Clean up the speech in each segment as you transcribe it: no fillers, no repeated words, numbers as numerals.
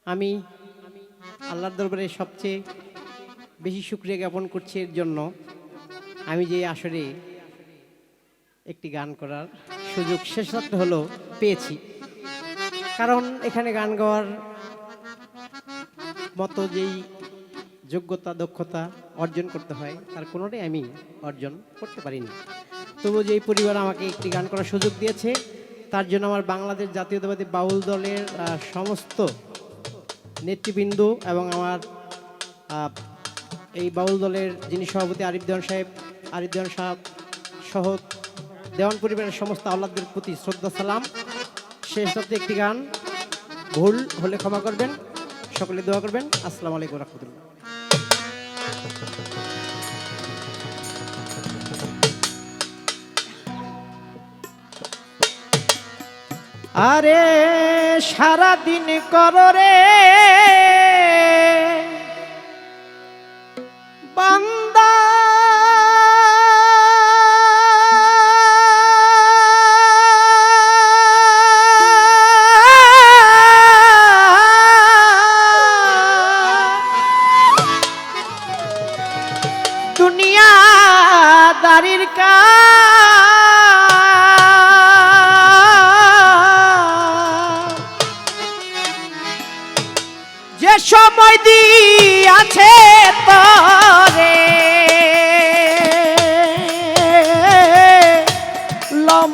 আমি আল্লাহর দরবারে সবচেয়ে বেশি শুকরিয়া জ্ঞাপন করছি এর জন্য আমি যে আসরে একটি গান করার সুযোগ শেষরাত্রে হলো পেয়েছি। কারণ এখানে গান গাওয়ার মতো যেই যোগ্যতা দক্ষতা অর্জন করতে হয় তার কোনোটাই আমি অর্জন করতে পারিনি। তবু যেই পরিবার আমাকে একটি গান করার সুযোগ দিয়েছে তার জন্য আমার বাংলাদেশ জাতীয়তাবাদী বাউল দলের সমস্ত নেতৃবৃন্দ এবং আমার এই বাউল দলের যিনি সভাপতি আরিফ দেওয়ান সাহেব সহ দেওয়ান পরিবারের সমস্ত আওলাদদের প্রতি শ্রদ্ধা সালাম। শেষ রাতে একটি গান, ভুল হলে ক্ষমা করবেন, সকলে দোয়া করবেন। আসসালামু আলাইকুম রাহমাতুল্লাহ। আরে সারাদিন করো রে বান্দা দুনিয়াদারির যে সময় দিয়াছে তরে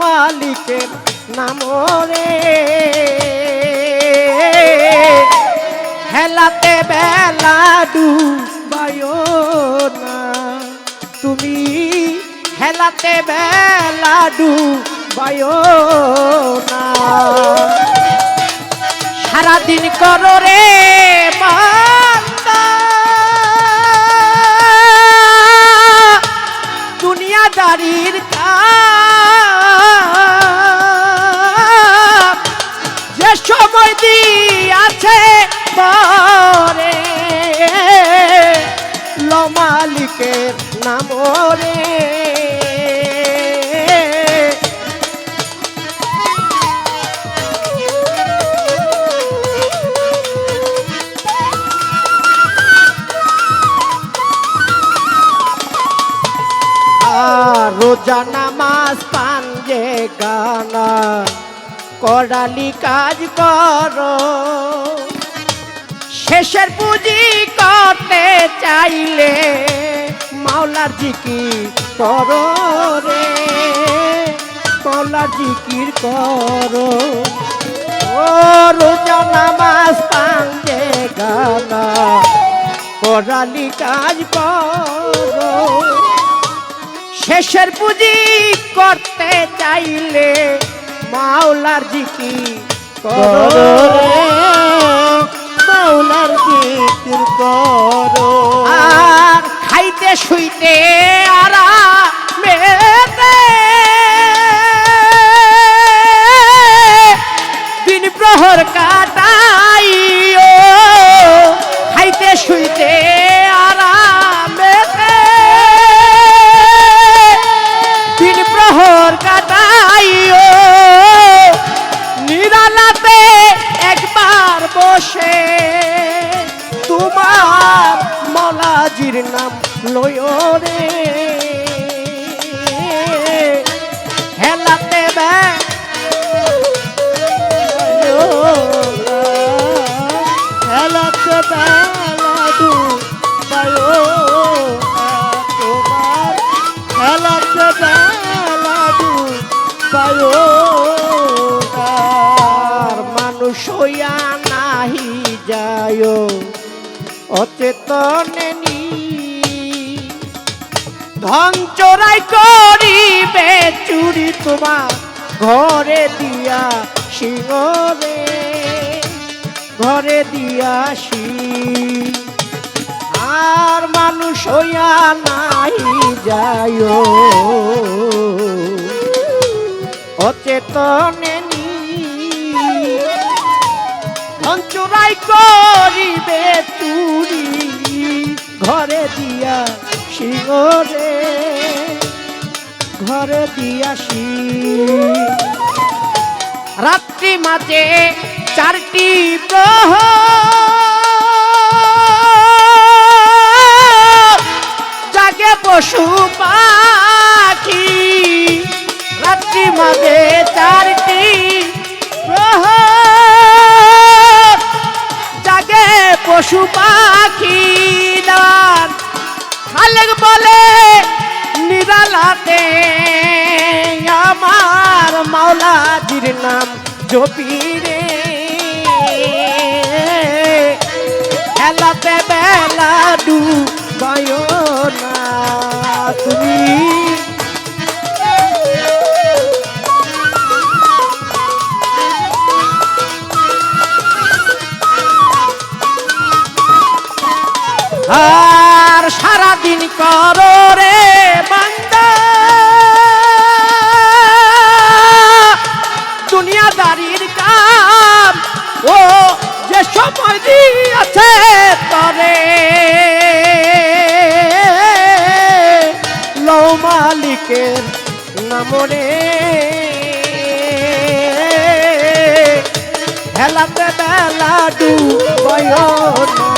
মালিকের নাম রে হেলাতে বেলা ডুবায়ো না তুমি, হেলাতে বেলা ডুবায়ো না। সারাদিন করো রে বান্দা দুনিয়াদারির কাজ, যে সময় দিয়াছে পরে মালিকের নাম রে রোজা নামাজ পাঞ্জে গানা করালি কাজ করো, শেষের পুঁজি করতে চাইলে মাওলার জিকির করো রে, মাওলার জিকির করো। ও রোজা নামাজ পাঞ্জে গানা করালি কাজ করো, শেষের পুঁজি করতে চাইলে মাওলার জিকির করো রে, মাওলার জিকির করো। আর খাইতে শুইতে আরামেতে দিন প্রহর কাটাইও, খাইতে শুইতে আরামেতে দিন প্রহর কাটাইও, নিরালাতে একবার বসে তোমার মৌলাজির নাম লয়ো রে, হেলাতে হেলাতে বেলাডু পায়ো তোমার, হেলাতে বেলাডু পায়ো। আর মানুষ হইয়া নাহি যায় অচেতনে নি, ধন চোরাই করিবে চুরি তোমার ঘরে দিয়া সিংহরে, ঘরে দিয়াছি। আর মানুষ হইয়া নাহি যায় অচেতনে নি, ধন চোরাই করিবে চুরি ঘরে দিয়া সিংহরে, ঘরে দিয়াছি। রাত্রি মাঝে চারটি প্রহর পশু পাখি দান খালেক বলে নিরালাতে আমার মাওলাজির নাম জপিরে খেলাতে বেলা ডুবায় না তুমি আর সারাদিন করো রে বান্দা দুনিয়াদারির কাম ও যে সময় দিয়েছে তরে লো মালিকের নামরে হেলাতে বেলা ডুবায় না